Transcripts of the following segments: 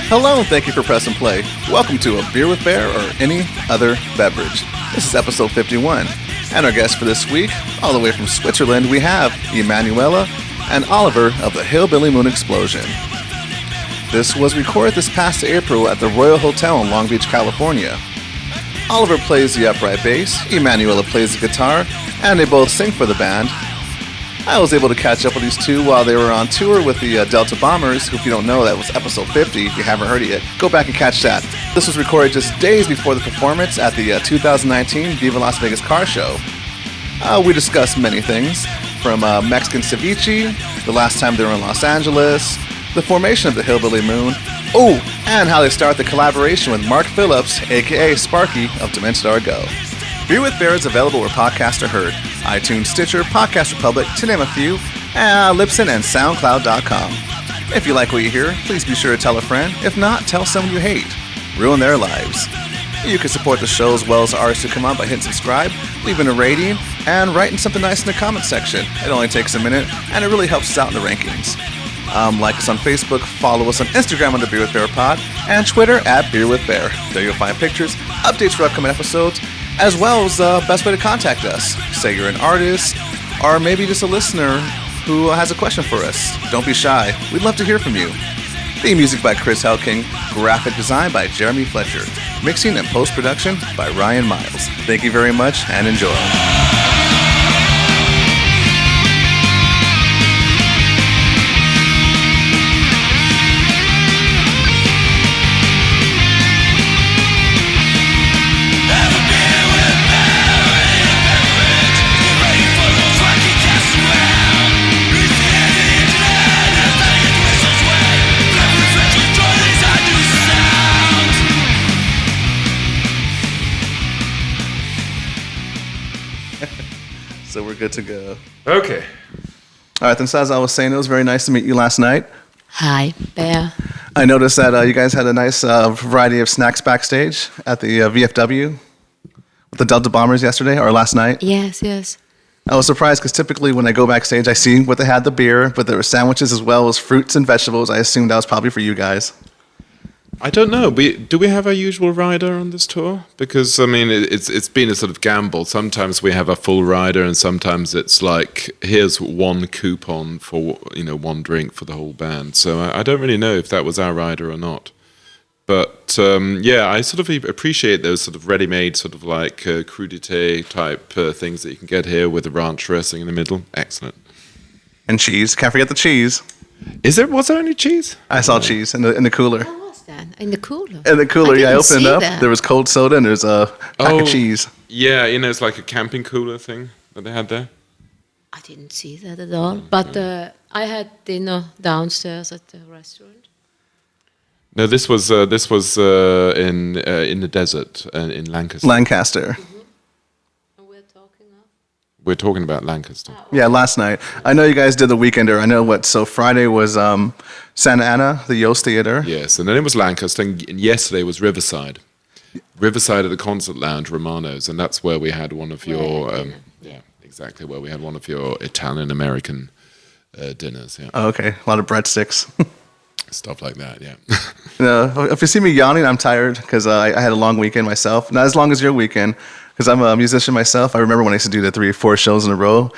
Hello and thank you for pressing play. Welcome to A Beer with Bear or Any Other Beverage. This is episode 51. And our guests for this week, all the way from Switzerland, we have Emanuela and Oliver of the Hillbilly Moon Explosion. This was recorded this past April at the Royal Hotel in Long Beach, California. Oliver plays the upright bass, Emanuela plays the guitar, and they both sing for the band. I was able to catch up with these two while they were on tour with the Delta Bombers, who, if you don't know, that was episode 50. If you haven't heard it yet, go back and catch that. This was recorded just days before the performance at the 2019 Viva Las Vegas Car Show. We discussed many things, from Mexican ceviche, the last time they were in Los Angeles, the formation of the Hillbilly Moon, and how they start the collaboration with Mark Phillips, aka Sparky of Demented Are Go. Beer with Bear is available where podcasts are heard. iTunes, Stitcher, Podcast Republic, to name a few, Libsyn, and SoundCloud.com. If you like what you hear, please be sure to tell a friend. If not, tell someone you hate. Ruin their lives. You can support the show as well as artists who come on by hitting subscribe, leaving a rating, and writing something nice in the comment section. It only takes a minute, and it really helps us out in the rankings. Like us on Facebook, follow us on Instagram under Beer with Bear Pod, and Twitter at Beer with Bear. There you'll find pictures, updates for upcoming episodes, as well as the best way to contact us. Say you're an artist, or maybe just a listener who has a question for us. Don't be shy. We'd love to hear from you. Theme music by Chris Helking, graphic design by Jeremy Fletcher, mixing and post-production by Ryan Miles. Thank you very much, and enjoy. So we're good to go. Okay. All right, then, so as I was saying, it was very nice to meet you last night. Hi, Bear. I noticed that you guys had a nice variety of snacks backstage at the VFW with the Delta Bombers yesterday, or last night. Yes. I was surprised because typically when I go backstage, I see what they had, the beer, but there were sandwiches as well as fruits and vegetables. I assumed that was probably for you guys. I don't know. Do we have our usual rider on this tour? Because I mean, it's been a sort of gamble. Sometimes we have a full rider, and sometimes it's like, here's one coupon for one drink for the whole band. So I don't really know if that was our rider or not. But I sort of appreciate those sort of ready-made sort of like crudité type things that you can get here with the ranch dressing in the middle. Excellent. And cheese. Can't forget the cheese. Was there any cheese? I saw cheese in the cooler. In the cooler? In the cooler, I opened it up. That. There was cold soda and there's a pack of cheese. Yeah, it's like a camping cooler thing that they had there. I didn't see that at all. But I had dinner downstairs at the restaurant. No, this was in the desert in Lancaster. Lancaster. Mm-hmm. And We're talking about Lancaster. Yeah, last night. I know you guys did the Weekender. I know so Friday was Santa Ana, the Yost Theater. Yes, and then it was Lancaster, and yesterday was Riverside. Riverside at the Concert Lounge, Romano's, and that's where we had one of your, exactly, where we had one of your Italian-American dinners. Yeah. Oh, okay, a lot of breadsticks. Stuff like that, yeah. If you see me yawning, I'm tired because I had a long weekend myself. Not as long as your weekend, because I'm a musician myself. I remember when I used to do the 3 or 4 shows in a row,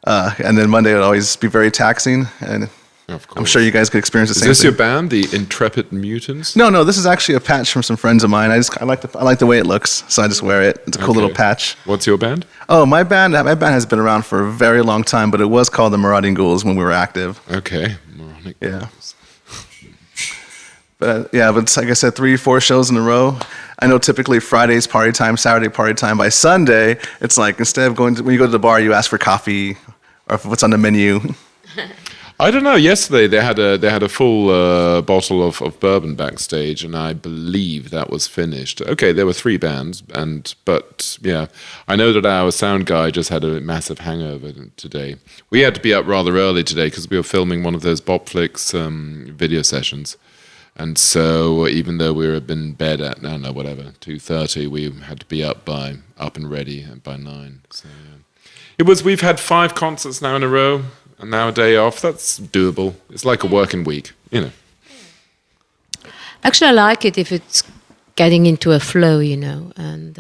and then Monday would always be very taxing, and of course. I'm sure you guys could experience the same thing. Is this your band, the Intrepid Mutants? No, this is actually a patch from some friends of mine. I like the way it looks, so I just wear it. It's a cool little patch. What's your band? Oh, my band has been around for a very long time, but it was called the Marauding Ghouls when we were active. Okay, Marauding Ghouls. But like I said, 3 or 4 shows in a row. I know typically Friday's party time, Saturday party time. By Sunday, it's like instead of when you go to the bar, you ask for coffee or what's on the menu. I don't know. Yesterday they had a full bottle of bourbon backstage, and I believe that was finished. Okay, there were 3 bands, but I know that our sound guy just had a massive hangover today. We had to be up rather early today because we were filming one of those Bopflix video sessions. And so even though we were in bed at, 2:30, we had to be up and ready by 9. So we've had 5 concerts now in a row, and now a day off. That's doable. It's like a working week, Actually, I like it if it's getting into a flow, you know. And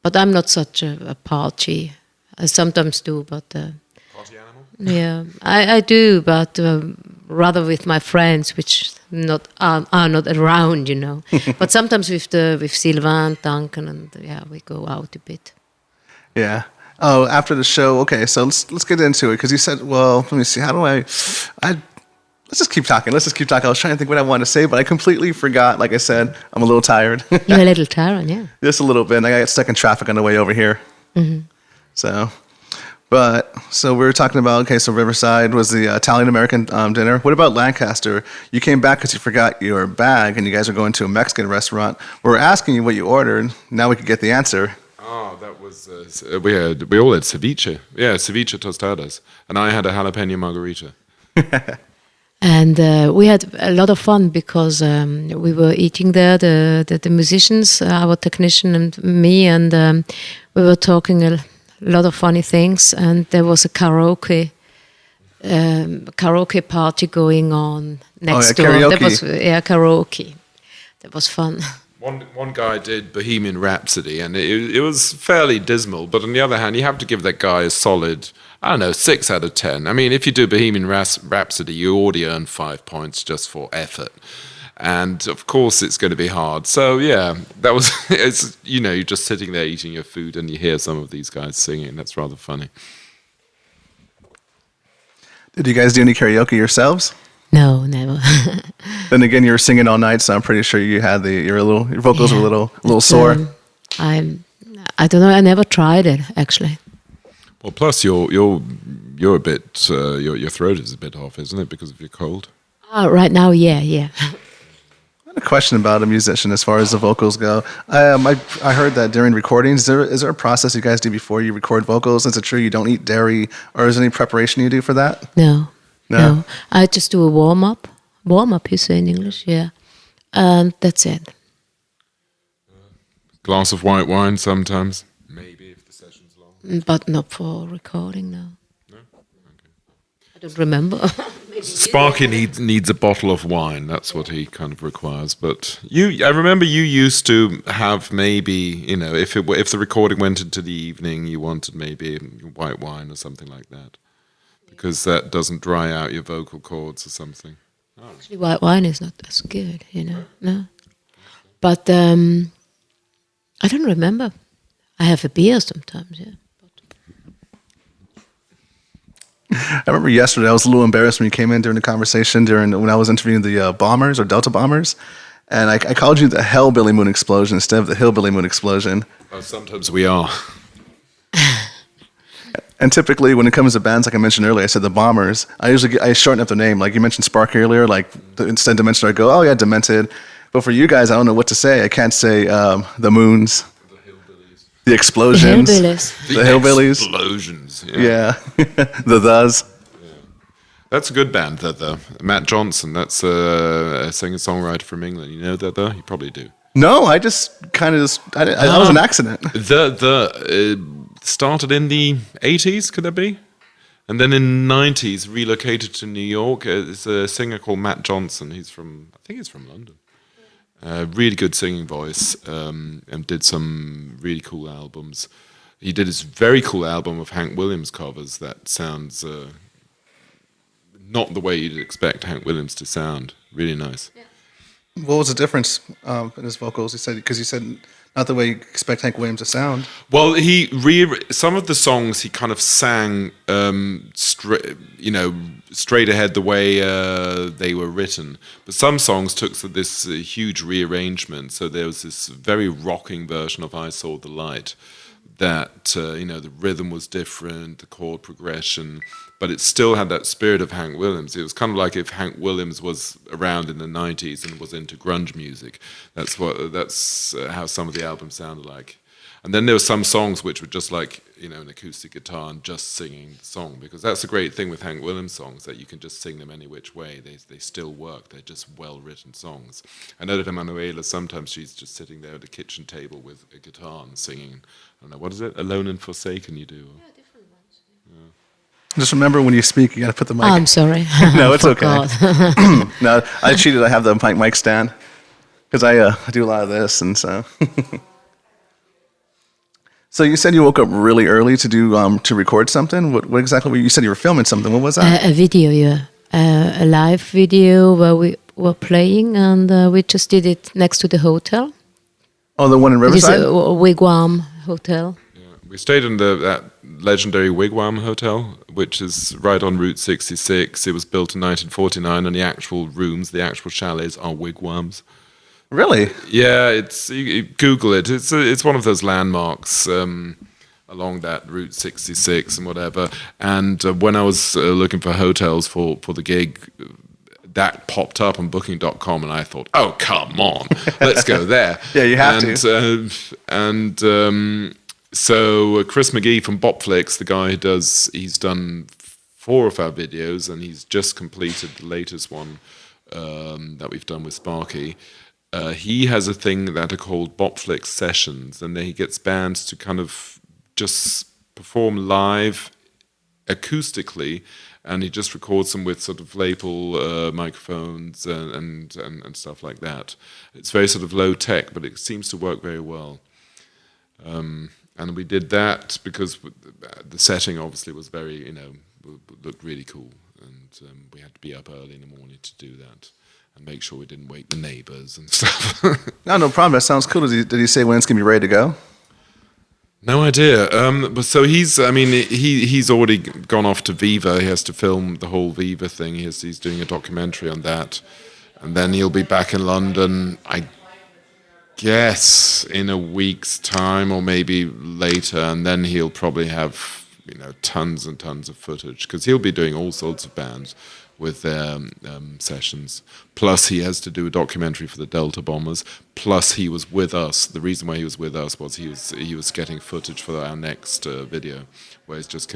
but I'm not such a party. I sometimes do, but Party animal? yeah, I do, but rather with my friends, which not are not around, you know. But sometimes with Sylvain, Duncan, and yeah, we go out a bit. Yeah. Oh, after the show. Okay, so let's get into it because you said, well, let me see. How do I? Let's just keep talking. Let's just keep talking. I was trying to think what I wanted to say, but I completely forgot. Like I said, I'm a little tired. You're a little tired, yeah. Just a little bit. And I got stuck in traffic on the way over here. So we were talking about, okay, so Riverside was the Italian-American dinner. What about Lancaster? You came back because you forgot your bag and you guys are going to a Mexican restaurant. We were asking you what you ordered. Now we could get the answer. Oh, that was we all had ceviche. Yeah, ceviche tostadas, and I had a jalapeno margarita. And we had a lot of fun because we were eating there, the musicians, our technician and me, and we were talking a lot of funny things. And there was a karaoke party going on next door. Karaoke. That was karaoke. That was fun. One guy did Bohemian Rhapsody, and it was fairly dismal. But on the other hand, you have to give that guy a solid, I don't know, 6 out of 10. I mean, if you do Bohemian Rhapsody, you already earn 5 points just for effort. And of course, it's going to be hard. So yeah, that was it's you're just sitting there eating your food, and you hear some of these guys singing. That's rather funny. Did you guys do any karaoke yourselves? No, never. Then again, you were singing all night, so I'm pretty sure you had your vocals were a little sore. I don't know. I never tried it actually. Well, plus you're a bit your throat is a bit off, isn't it, because of your cold? Right now, yeah. I had a question about a musician as far as the vocals go. I heard that during recordings, is there a process you guys do before you record vocals? Is it true you don't eat dairy, or is there any preparation you do for that? No. I just do a warm up. Warm up, you say in English, yeah. And that's it. Glass of white wine sometimes, maybe if the session's long. But not for recording, no. No? Okay. I don't remember. Sparky needs a bottle of wine. That's what he kind of requires. But I remember you used to have maybe, if the recording went into the evening, you wanted maybe white wine or something like that, because that doesn't dry out your vocal cords or something. Oh. Actually, white wine is not as good, No. But I don't remember. I have a beer sometimes, yeah. I remember yesterday I was a little embarrassed when you came in during the conversation when I was interviewing the bombers or Delta bombers, and I called you the Hillbilly Moon Explosion instead of the Hillbilly Moon Explosion. Oh, sometimes we are. And typically when it comes to bands, like I mentioned earlier, I said the Bombers. I shorten up the name. Like you mentioned Sparky earlier, like instead of Demented, I go, oh yeah, Demented. But for you guys, I don't know what to say. I can't say the Moons. The Explosions. The Hillbillies. Explosions. Yeah. The Thes. Yeah. That's a good band, The. Matt Johnson, that's a singer-songwriter from England. You know The? You probably do. No, I just kind of that was an accident. Started in the 80s, could that be? And then in the 90s relocated to New York. It's a singer called Matt Johnson. I think he's from London. Really good singing voice, and did some really cool albums. He did his very cool album of Hank Williams covers that sounds not the way you'd expect Hank Williams to sound. Really nice. Yeah. What was the difference in his vocals? Because you said not the way you expect Hank Williams to sound. Well, some of the songs he kind of sang straight ahead the way they were written. But some songs took this huge rearrangement. So there was this very rocking version of "I Saw the Light" that the rhythm was different, the chord progression, but it still had that spirit of Hank Williams. It was kind of like if Hank Williams was around in the 90s and was into grunge music. That's how some of the album sounded like. And then there were some songs which were just like, an acoustic guitar and just singing the song, because that's the great thing with Hank Williams songs, that you can just sing them any which way. They still work. They're just well-written songs. I know that Emanuela, sometimes she's just sitting there at a kitchen table with a guitar and singing, I don't know, what is it? Alone and Forsaken you do? Yeah, different ones. Yeah. Just remember when you speak, you got to put the mic. I'm sorry. No, it's okay. No, I cheated. I have the mic stand. because I do a lot of this, and so. So you said you woke up really early to do to record something. What exactly were you said you were filming something? What was that? A video, yeah, a live video where we were playing, and we just did it next to the hotel. Oh, the one in Riverside? It is a Wigwam hotel. We stayed in that legendary Wigwam Hotel, which is right on Route 66. It was built in 1949, and the actual rooms, the actual chalets, are wigwams. Really? Yeah, you Google it. It's one of those landmarks along that Route 66 and whatever. And when I was looking for hotels for the gig, that popped up on Booking.com, and I thought, oh, come on, let's go there. Yeah, you have to. So Chris McGee from Bopflix, the guy he's done 4 of our videos, and he's just completed the latest one that we've done with Sparky. He has a thing that are called Bopflix sessions, and then he gets bands to kind of just perform live acoustically, and he just records them with sort of lapel microphones and stuff like that. It's very sort of low tech, but it seems to work very well. And we did that because the setting obviously was very, looked really cool, and we had to be up early in the morning to do that and make sure we didn't wake the neighbors and stuff. No problem. That sounds cool. Did he say when it's gonna be ready to go? No idea. But so he's already gone off to Viva. He has to film the whole Viva thing. He's doing a documentary on that, and then he'll be back in London, I guess, in a week's time or maybe later, and then he'll probably have tons and tons of footage, because he'll be doing all sorts of bands with their sessions. Plus he has to do a documentary for the Delta bombers. Plus he was with us. The reason why he was with us was he was getting footage for our next video, where he's just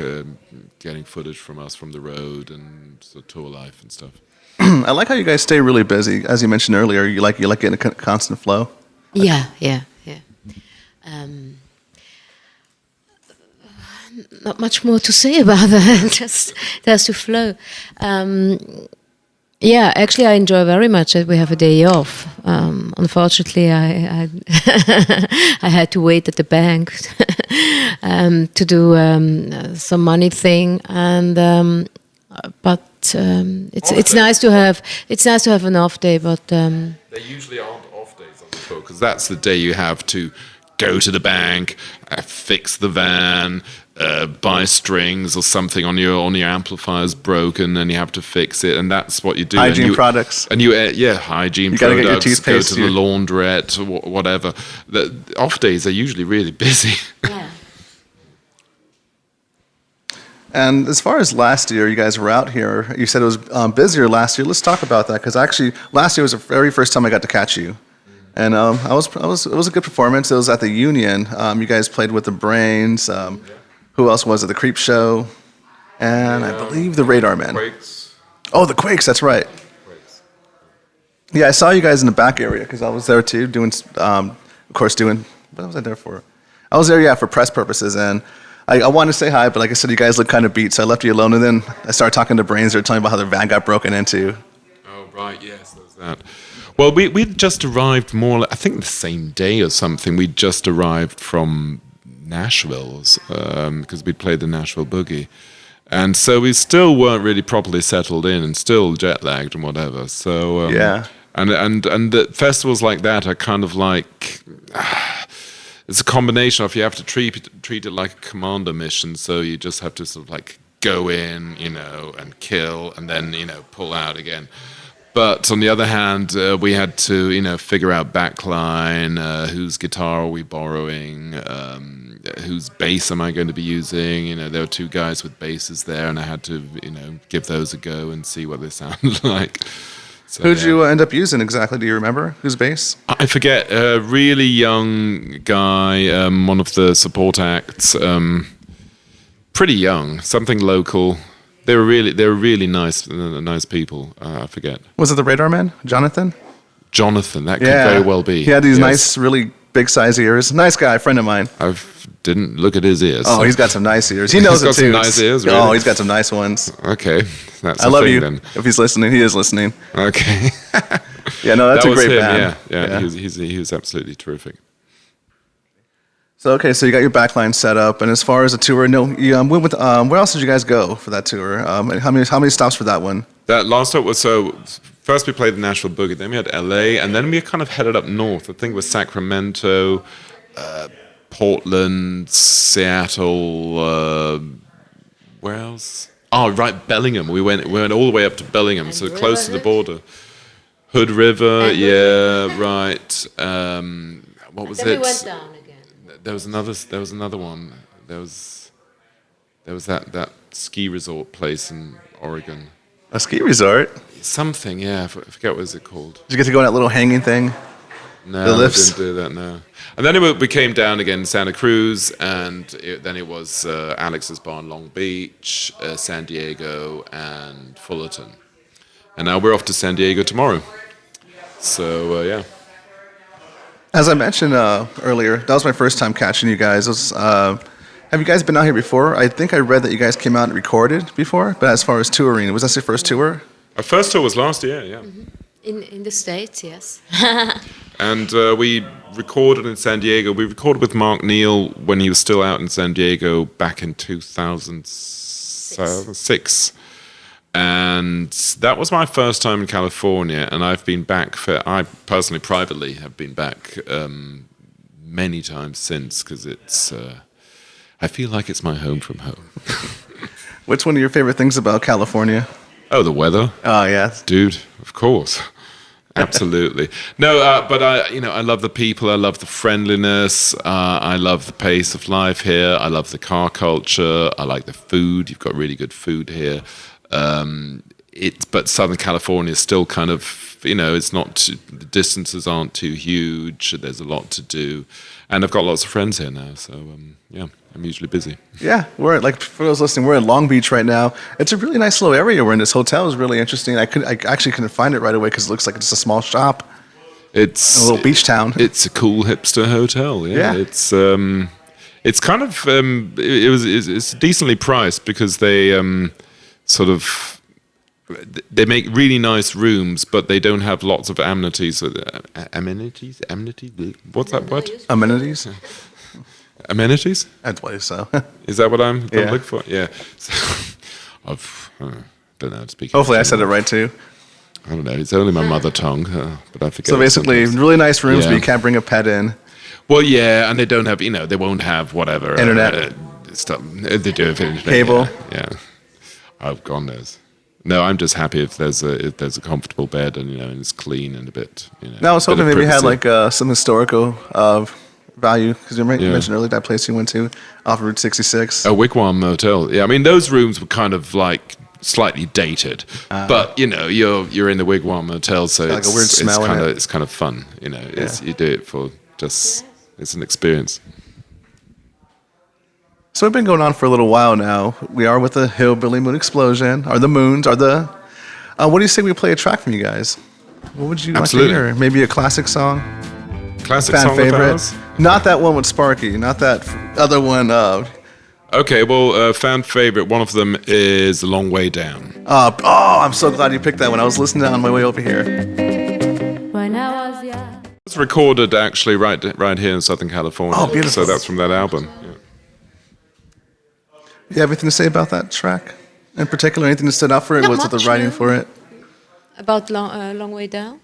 getting footage from us from the road and the tour life and stuff. I like how you guys stay really busy. As you mentioned earlier, you like getting a constant flow. Yeah. Not much more to say about that. Just it has to flow. Yeah, actually, I enjoy very much that we have a day off. Unfortunately, I I had to wait at the bank to do some money thing, and but it's nice to have an off day. But there usually aren't off days on the tour, because that's the day you have to go to the bank, fix the van, buy strings or something on your amplifier's broken, and you have to fix it, and that's what you do. Hygiene products. And hygiene you products. Get your toothpaste go to the laundrette, whatever. The off days are usually really busy. yeah. And as far as last year, you guys were out here. You said it was busier last year. Let's talk about that, because actually last year was the very first time I got to catch you. And it was a good performance. It was at the Union. You guys played with the Brains. Who else was it? The Creep Show, and I believe the Radar Men. Quakes. Oh, the Quakes. That's right. Quakes. Yeah, I saw you guys in the back area because I was there too, doing. What was I there for? I was there, for press purposes, and I wanted to say hi, but like I said, you guys look kind of beat, so I left you alone. And then I started talking to Brains. They were telling me about how their van got broken into. Oh right, yes, there's that. Well, we'd just arrived I think the same day or something. We'd just arrived from Nashville's, because we'd played the Nashville Boogie. And so we still weren't really properly settled in, and still jet lagged and whatever. So yeah. And the festivals like that are kind of like it's a combination of, you have to treat it like a commander mission. So you just have to sort of like go in, and kill, and then pull out again. But on the other hand, we had to, figure out backline, whose guitar are we borrowing, whose bass am I going to be using. There were 2 guys with basses there, and I had to, give those a go and see what they sound like. So, Who'd you end up using exactly? Do you remember whose bass? I forget. A really young guy, one of the support acts, pretty young, something local. They were really nice people. I forget. Was it the Radar Man, Jonathan? Jonathan, that could very well be. He had these nice, really big size ears. Nice guy, friend of mine. I didn't look at his ears. Oh, so. he's got some nice ears. He knows He's got some nice ears, really? Oh, he's got some nice ones. Okay, that's I love thing, you. then. If he's listening, he is listening. Okay. Yeah, no, that's that a was great him, band. Yeah. He was absolutely terrific. So okay, so you got your backline set up, and as far as the tour, no, you went with. Where else did you guys go for that tour? And how many stops for that one? That last stop was first we played the Nashville Boogie, then we had LA, and then we kind of headed up north. I think it was Sacramento, Portland, Seattle. Where else? Oh, right, Bellingham. We went all the way up to Bellingham, And so close to the Riverhead? border. Hood River, And yeah, right. What was Then it? we went down again. There was another one. There was that ski resort place in Oregon. A ski resort. Something, yeah. I forget what is it called. Did you get to go on that little hanging thing? No, The I lifts? didn't do that. No. And then we came down again, Santa Cruz, and then it was Alex's Bar in Long Beach, San Diego, and Fullerton. And now we're off to San Diego tomorrow. So yeah. As I mentioned earlier, that was my first time catching you guys. Have you guys been out here before? I think I read that you guys came out and recorded before, but as far as touring, was that your first tour? Our first tour was last year, yeah. In the States, yes. And we recorded in San Diego. We recorded with Mark Neal when he was still out in San Diego back in 2006. And that was my first time in California, and I personally, privately, have been back many times since, because I feel like it's my home from home. What's one of your favorite things about California? Oh, the weather. Oh, yeah. Dude, of course. Absolutely. No, but I love the people. I love the friendliness. I love the pace of life here. I love the car culture. I like the food. You've got really good food here. But Southern California is still kind of, it's not, the distances aren't too huge. There's a lot to do. And I've got lots of friends here now. So, yeah, I'm usually busy. Yeah, for those listening, we're in Long Beach right now. It's a really nice little area. We're in. This hotel is really interesting. I actually couldn't find it right away because it looks like it's a small shop, It's a little beach town. It's a cool hipster hotel. Yeah. It's kind of it's decently priced because they they make really nice rooms, but they don't have lots of amenities. Amenities? What's that word? Amenities? Amenities? I believe so. Is that what I'm going Yeah. to look for? Yeah. So, I don't know how to speak. Hopefully I said it right too. I don't know. It's only my mother tongue, but I forget. So it basically, sometimes. really nice rooms, but Yeah. you can't bring a pet in. Well, yeah, and they don't have, they won't have whatever. Internet. Stuff. They do have internet. Cable. Yeah. I've gone those. No, I'm just happy if there's a comfortable bed and, and it's clean and a bit, No, I was bit hoping of maybe you had privacy. some historical value, because you Yeah. mentioned earlier that place you went to off Route 66. A Wigwam Motel. Yeah, I mean, those rooms were kind of like slightly dated, but you're in the Wigwam Motel, so Like a weird smell in it. it's kind of fun. You do it for just, it's an experience. So we've been going on for a little while now. We are with the Hillbilly Moon Explosion, or the Moons, or the... what do you say we play a track from you guys? What would you Absolutely. like to hear? Maybe a classic song? Classic Fan song favorite? of ours? Not that one with Sparky, not that other one. Okay, well, fan favorite, one of them is A Long Way Down. I'm so glad you picked that one. I was listening on my way over here. When I was young. It's recorded actually right here in Southern California. Oh, beautiful. So that's from that album. Yeah. You have anything to say about that track? In particular, anything that stood out for it? Not Was it the much, writing no. for it? About Long Way Down?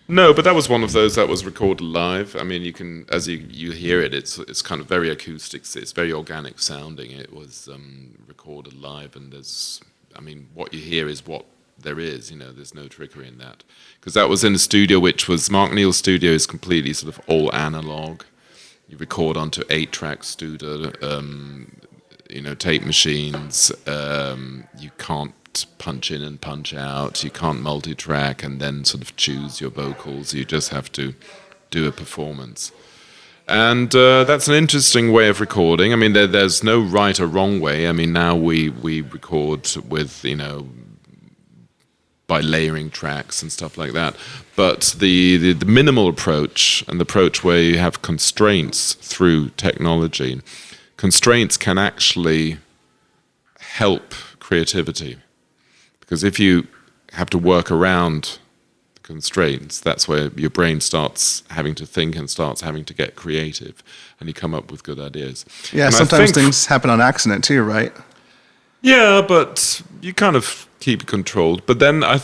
No, but that was one of those that was recorded live. I mean, you can, as you hear it, it's kind of very acoustic. It's very organic sounding. It was recorded live, and what you hear is what there is. There's no trickery in that, because that was in a studio which was Mark Neal's studio is completely sort of all analog. You record onto 8-track studio, tape machines. You can't punch in and punch out. You can't multi-track and then sort of choose your vocals. You just have to do a performance. And that's an interesting way of recording. I mean, there's no right or wrong way. I mean, now we record with, by layering tracks and stuff like that. But the minimal approach, and the approach where you have constraints through technology, constraints can actually help creativity. Because if you have to work around the constraints. That's where your brain starts having to think and starts having to get creative, and you come up with good ideas. Yeah, And I sometimes think- things happen on accident too, right? Yeah, but you kind of keep it controlled. But then I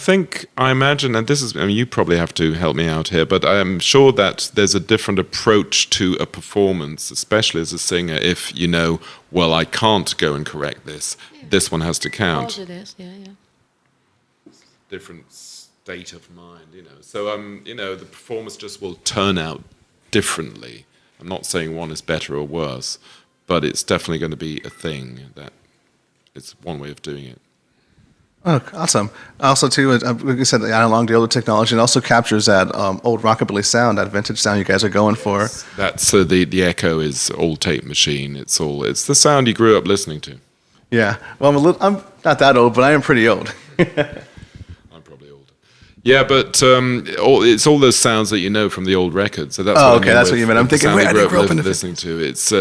imagine, and this is, I mean, you probably have to help me out here, but I am sure that there's a different approach to a performance, especially as a singer, if you know, well, I can't go and correct this. This one has to count. Of course it is. Yeah, yeah. Different state of mind, you know. So, you know, the performance just will turn out differently. I'm not saying one is better or worse, but it's definitely going to be a thing that it's one way of doing it. Oh, awesome. Also, too, like you said, the analog, the older technology, it also captures that old rockabilly sound, that vintage sound you guys are going for. That's the echo is old tape machine. It's the sound you grew up listening to. Yeah. Well, I'm not that old, but I am pretty old. I'm probably older. Yeah, but it's all those sounds that you know from the old records. So that's Oh, what I okay, mean that's with- what you meant. I'm with the thinking, sound wait, you I didn't grow up in the listening to. It's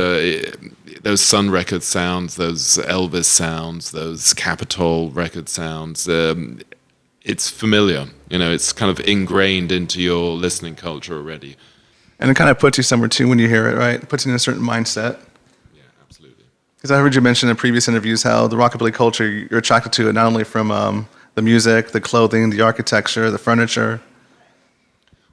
those Sun record sounds, those Elvis sounds, those Capitol record sounds. It's familiar. You know, it's kind of ingrained into your listening culture already. And it kind of puts you somewhere, too, when you hear it, right? It puts you in a certain mindset. Yeah, absolutely. Because I heard you mention in previous interviews how the rockabilly culture, you're attracted to it not only from the music, the clothing, the architecture, the furniture.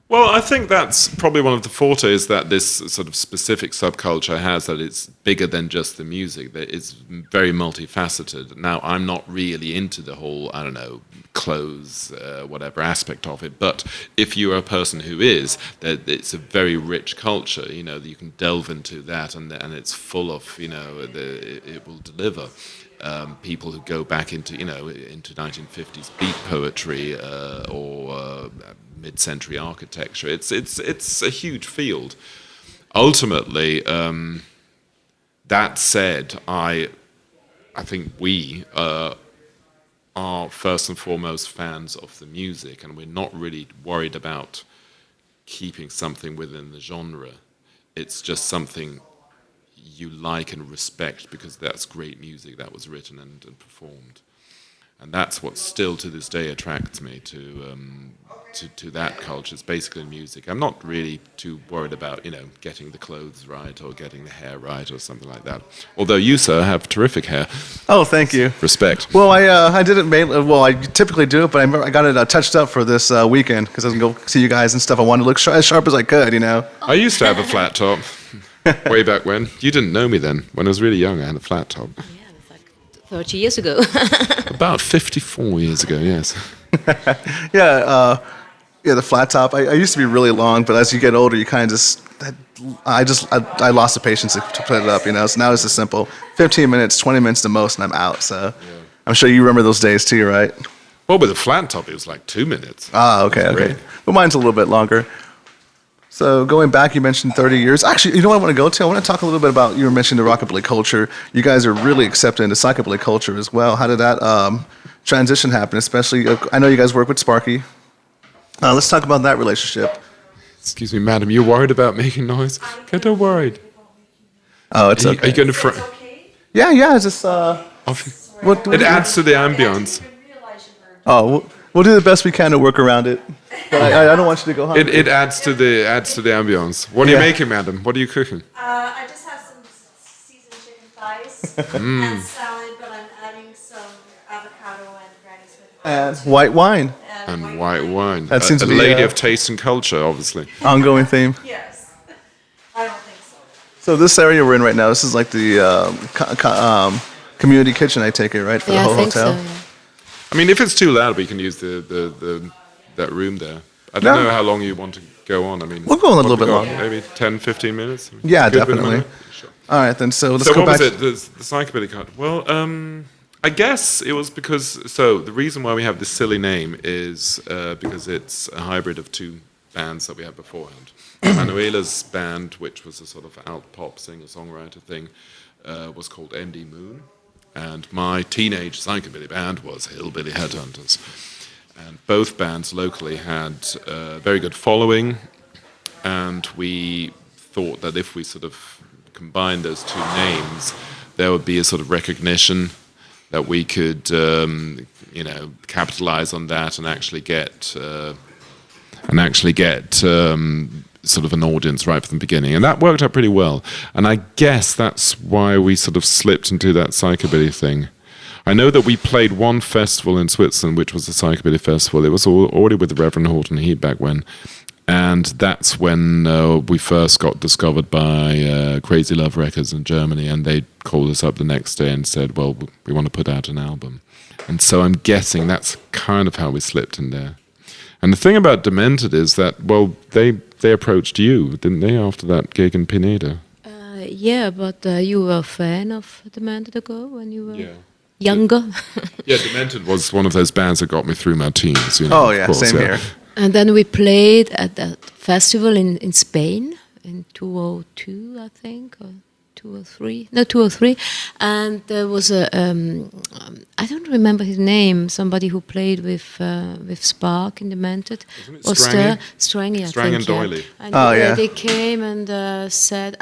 Well, I think that's probably one of the fortes that this sort of specific subculture has, that it's bigger than just the music, that it's very multifaceted. Now, I'm not really into the whole, I don't know, clothes, whatever aspect of it, but if you're a person who is, that it's a very rich culture, you know, that you can delve into that, and it's full of, you know, it will deliver. People who go back into, you know, into 1950s beat poetry or mid-century architecture. It's a huge field. Ultimately, that said, I think we are first and foremost fans of the music, and we're not really worried about keeping something within the genre. It's just something you like and respect because that's great music that was written and performed. And that's what still to this day attracts me to that culture. It's basically music. I'm not really too worried about, you know, getting the clothes right or getting the hair right or something like that. Although you, sir, have terrific hair. Oh, thank you. Respect. Well, I did it mainly. Well, I typically do it, but I got it touched up for this weekend because I was going to go see you guys and stuff. I wanted to look as sharp as I could, you know. I used to have a flat top way back when. You didn't know me then. When I was really young, I had a flat top. Yeah, it's like 30 years ago. About 54 years ago, yes. Yeah, the flat top. I used to be really long, but as you get older, you kind of just. I lost the patience to put it up, you know. So now it's just simple. 15 minutes, 20 minutes the most, and I'm out. So I'm sure you remember those days too, right? Well, with a flat top, it was like 2 minutes. Ah, okay. Great. But mine's a little bit longer. So going back, you mentioned 30 years. Actually, you know what I want to go to? I want to talk a little bit about, you were mentioning the rockabilly culture. You guys are really accepted into psychobilly culture as well. How did that transition happen? Especially, I know you guys work with Sparky. Let's talk about that relationship. Excuse me, madam, you're worried about making noise? Get don't worried. Oh, it's Are okay. you going to... Yeah, it's just... what It adds to the ambience. We'll do the best we can to work around it. But I don't want you to go hungry. It adds to the ambience. What are you Yeah. making, madam? What are you cooking? I just have some seasoned chicken thighs and salad, but I'm adding some avocado and granny's with And white wine. And white wine. That seems a to be, lady of taste and culture, obviously. Ongoing theme. Yes. I don't think so. So this area we're in right now, this is like the community kitchen, I take it, right, for yeah, the whole I think hotel? so. Yeah. I mean, if it's too loud, we can use that room there. I don't No. know how long you want to go on. I mean, We'll go on a little what bit we got, longer. Maybe 10, 15 minutes? Yeah, Good with a definitely. minute? Sure. All right, then, so let's So go what back. was it? The psychobilly card. Well, I guess it was because. So the reason why we have this silly name is because it's a hybrid of two bands that we had beforehand. Manuela's band, which was a sort of alt pop singer-songwriter thing, was called MD Moon, and my teenage psychobilly band was Hillbilly Headhunters. And both bands locally had a very good following, and we thought that if we sort of combined those two names, there would be a sort of recognition that we could, capitalize on that and actually get and actually get sort of an audience right from the beginning. And that worked out pretty well. And I guess that's why we sort of slipped into that psychobilly thing. I know that we played one festival in Switzerland, which was a psychobilly festival. It was already with the Reverend Horton Heat back when. And that's when we first got discovered by Crazy Love Records in Germany. And they called us up the next day and said, well, we want to put out an album. And so I'm guessing that's kind of how we slipped in there. And the thing about Demented is that, well, they approached you, didn't they, after that gig in Pineda? Yeah, but you were a fan of Demented ago when you were younger. Yeah, Demented was one of those bands that got me through my teens. You know, Oh, yeah, course, same here. And then we played at that festival in Spain in 2002, I think, or 203. No, 203. And there was I don't remember his name, somebody who played with Spark in Demented. Isn't it Or Strange? Strange, I Strang think. and Doily. And Oh, yeah. they came and said,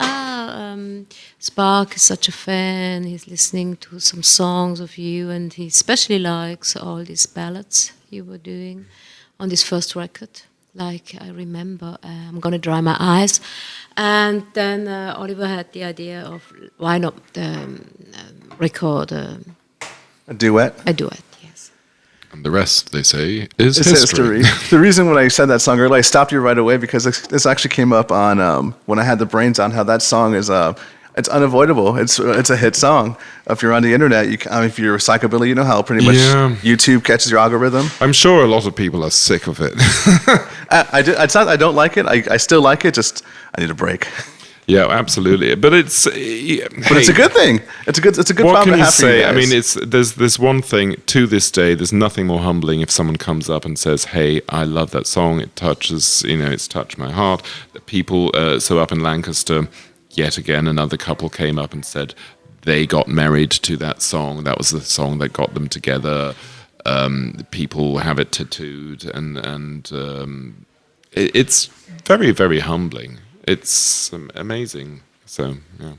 Spark is such a fan, he's listening to some songs of you, and he especially likes all these ballads you were doing on this first record. Like, I remember, I'm Gonna Dry My Eyes. And then Oliver had the idea of, why not record A duet. a duet, yes. And the rest, they say, is It's history. The reason when I said that song earlier, I stopped you right away because this actually came up on when I had the brains on how that song is. It's unavoidable. It's a hit song. If you're on the internet, if you're a psychobilly, you know how pretty much Yeah. YouTube catches your algorithm. I'm sure a lot of people are sick of it. It's not. I don't like it. I still like it. Just I need a break. Yeah, absolutely. But it's But it's a good thing. It's a good. It's a good What problem can to you have for you say? I guys. mean, there's one thing to this day. There's nothing more humbling if someone comes up and says, "Hey, I love that song. It touches. It's touched my heart." The people. So up in Lancaster, yet again, another couple came up and said they got married to that song. That was the song that got them together. People have it tattooed, and it's very, very humbling. It's amazing. So, yeah.